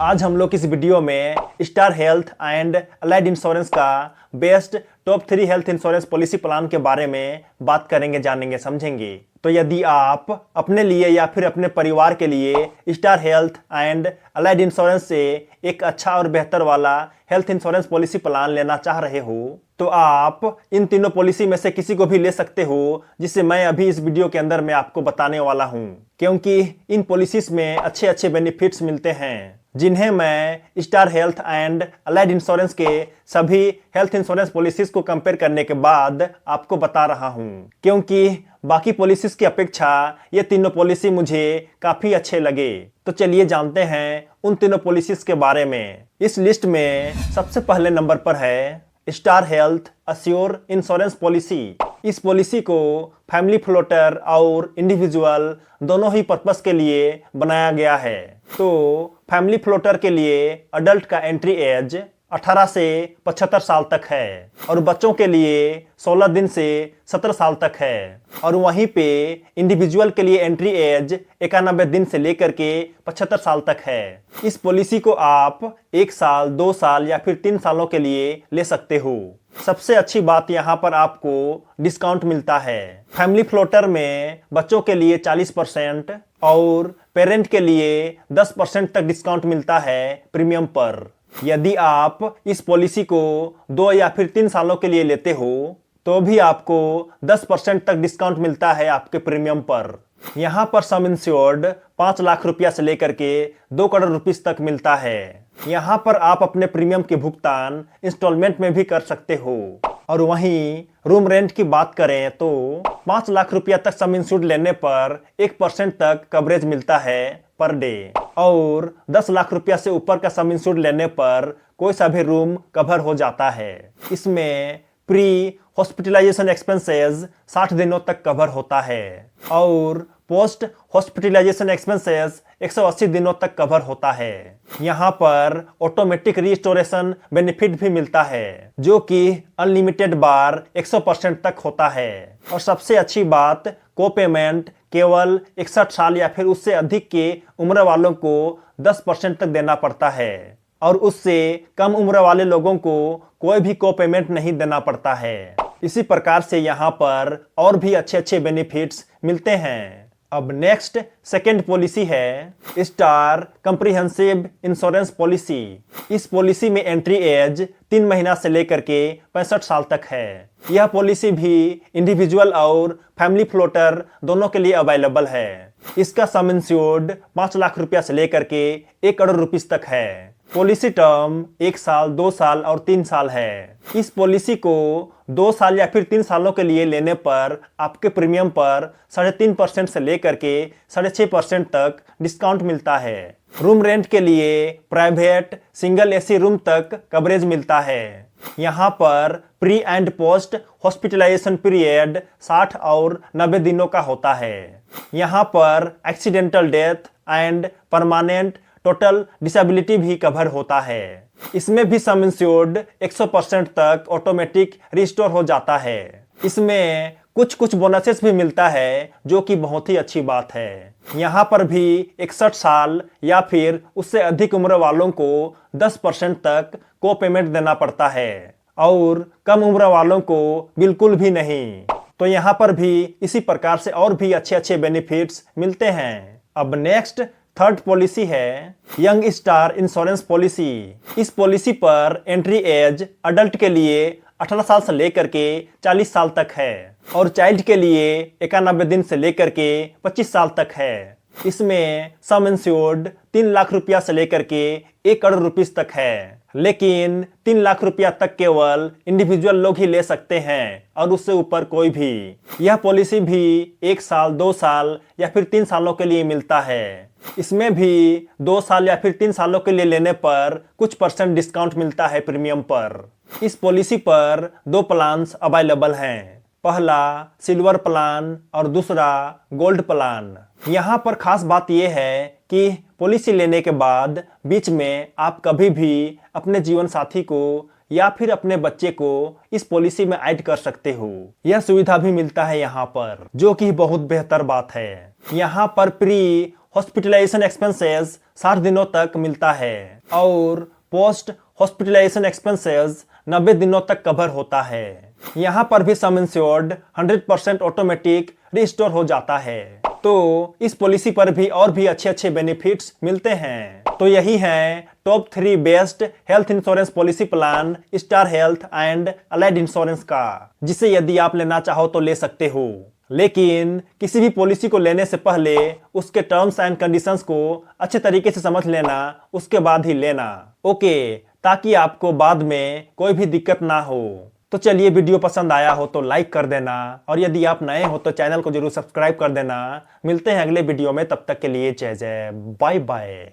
आज हम लोग इस वीडियो में Star Health and Allied Insurance का best top 3 health insurance policy plan के बारे में बात करेंगे, जानेंगे, समझेंगे। तो यदि आप अपने लिए या फिर अपने परिवार के लिए star Health and Allied insurance से एक अच्छा और बेहतर वाला हेल्थ इंश्योरेंस पॉलिसी प्लान लेना चाह रहे हो तो आप इन तीनों पॉलिसी में से किसी को भी ले सकते हो, जिसे मैं अभी इस वीडियो के अंदर मैं आपको बताने वाला हूं। क्योंकि इन पॉलिसीज में अच्छे अच्छे बेनिफिट्स मिलते हैं, जिन्हें मैं star Health and Allied insurance के सभी हेल्थ इंश्योरेंस पॉलिसीज को कंपेयर करने के बाद आपको बता रहा हूं। क्योंकि बाकी पॉलिसीज की अपेक्षा ये तीनों पॉलिसी मुझे काफी अच्छे लगे। तो चलिए जानते हैं उन तीनों पॉलिसीज के बारे में। इस लिस्ट में सबसे पहले नंबर पर है star health assure insurance policy. इस पॉलिसी को फैमिली फ्लोटर और इंडिविजुअल दोनों ही पर्पस के लिए बनाया गया है। तो फैमिली फ्लोटर के लिए अडल्ट का एंट्री एज 18 से 75 साल तक है और बच्चों के लिए 16 दिन से 17 साल तक है। और वहीं पे इंडिविजुअल के लिए एंट्री एज 91 दिन से लेकर के 75 साल तक है। इस पॉलिसी को आप 1 साल, 2 साल या फिर 3 सालों के लिए ले सकते हो। सबसे अच्छी बात यहाँ पर आपको डिस्काउंट मिलता है। फैमिली फ्लोटर में बच्चों के लिए 40% और पेरेंट के लिए 10% तक डिस्काउंट मिलता है प्रीमियम पर। यदि आप इस पॉलिसी को 2 या फिर 3 सालों के लिए लेते हो तो भी आपको 10% तक डिस्काउंट मिलता है आपके प्रीमियम पर। यहाँ पर सम इंश्योर्ड 5 लाख रुपया से लेकर के 2 करोड़ रुपीस तक मिलता है। यहाँ पर आप अपने प्रीमियम के भुगतान इंस्टॉलमेंट में भी कर सकते हो। और वहीं रूम रेंट की बात करें तो 5 लाख रुपया तक सम इंश्योर्ड लेने पर 1% तक कवरेज मिलता है पर डे। और 10 लाख रुपया से ऊपर का सम इंश्योर्ड लेने पर कोई सा भी रूम कवर हो जाता है। इसमें प्री हॉस्पिटलाइजेशन एक्सपेंसेस 60 दिनों तक कवर होता है और पोस्ट हॉस्पिटलाइजेशन एक्सपेंसेस 180 दिनों तक कवर होता है। यहाँ पर ऑटोमेटिक रिस्टोरेशन बेनिफिट भी मिलता है, जो कि अनलिमिटेड बार 100% तक होता है। और सबसे अच्छी बात, को पेमेंट केवल 61 साल या फिर उससे अधिक के उम्र वालों को 10% तक देना पड़ता है और उससे कम उम्र वाले लोगों को कोई भी को पेमेंट नहीं देना पड़ता है। इसी प्रकार से यहाँ पर और भी अच्छे अच्छे बेनिफिट्स मिलते हैं। अब नेक्स्ट सेकेंड पॉलिसी है स्टार कॉम्प्रिहेंसिव इंश्योरेंस पॉलिसी। इस पॉलिसी में एंट्री एज 3 महीना से लेकर के 65 साल तक है। यह पॉलिसी भी इंडिविजुअल और फैमिली फ्लोटर दोनों के लिए अवेलेबल है। इसका सम इंश्योर्ड 5 लाख रुपया से लेकर के 1 करोड़ रुपीस तक है। पॉलिसी टर्म 1 साल, 2 साल और 3 साल है। इस पॉलिसी को 2 साल या फिर 3 सालों के लिए लेने पर आपके प्रीमियम पर 3.5% से लेकर के 6.5% तक डिस्काउंट मिलता है। रूम रेंट के लिए प्राइवेट सिंगल एसी रूम तक कवरेज मिलता है। यहाँ पर pre and post hospitalisation period 60 और 90 दिनों का होता है। यहाँ पर accidental death and permanent total disability भी कवर होता है। इसमें भी सम इंश्योर्ड 100% तक ऑटोमेटिक रिस्टोर हो जाता है। इसमें कुछ बोनसेस भी मिलता है, जो कि बहुत ही अच्छी बात है। यहाँ पर भी 61 साल या फिर उससे अधिक उम्र वालों को 10% तक को पेमेंट देना पड़ता है और कम उम्र वालों को बिल्कुल भी नहीं। तो यहाँ पर भी इसी प्रकार से और भी अच्छे अच्छे बेनिफिट्स मिलते हैं। अब नेक्स्ट थर्ड पॉलिसी है यंग स्टार इंश्योरेंस पॉलिसी। इस पॉलिसी पर एंट्री एज अडल्ट के लिए 18 साल से लेकर के 40 साल तक है और चाइल्ड के लिए 91 दिन से लेकर के 25 साल तक है। इसमें सम इंश्योर्ड 3 लाख रुपया से लेकर के 1 करोड़ रुपीस तक है। लेकिन 3 लाख रुपया तक केवल इंडिविजुअल लोग ही ले सकते हैं और उससे ऊपर कोई भी। यह पॉलिसी भी 1 साल, 2 साल या फिर 3 सालों के लिए मिलता है। इसमें भी 2 साल या फिर 3 सालों के लिए लेने पर कुछ % डिस्काउंट मिलता है प्रीमियम पर। इस पॉलिसी पर 2 प्लान्स अवेलेबल हैं। पहला सिल्वर प्लान और दूसरा गोल्ड प्लान। यहाँ पर खास बात यह है कि पॉलिसी लेने के बाद बीच में आप कभी भी अपने जीवन साथी को या फिर अपने बच्चे को इस पॉलिसी में ऐड कर सकते हो। यह सुविधा भी मिलता है यहाँ पर, जो कि बहुत बेहतर बात है। यहाँ पर प्री हॉस्पिटलाइजेशन एक्सपेंसेस 60 दिनों तक मिलता है और पोस्ट हॉस्पिटलाइजेशन एक्सपेंसेस 90 दिनों तक कवर होता है। यहाँ पर भी सम इंश्योर्ड 100% ऑटोमेटिक रिस्टोर हो जाता है। तो इस पॉलिसी पर भी और भी अच्छे बेनिफिट्स मिलते हैं। तो यही है top 3 best health insurance policy plan star Health and Allied Insurance का, जिसे यदि आप लेना चाहो तो ले सकते हो। लेकिन किसी भी पॉलिसी को लेने से पहले उसके टर्म्स एंड कंडीशंस को अच्छे तरीके से समझ लेना, उसके बाद ही लेना। ओके, ताकि आपको बाद में कोई भी दिक्कत ना हो। तो चलिए, वीडियो पसंद आया हो तो लाइक कर देना और यदि आप नए हो तो चैनल को जरूर सब्सक्राइब कर देना। मिलते हैं अगले वीडियो में, तब तक के लिए जय जय, बाय बाय।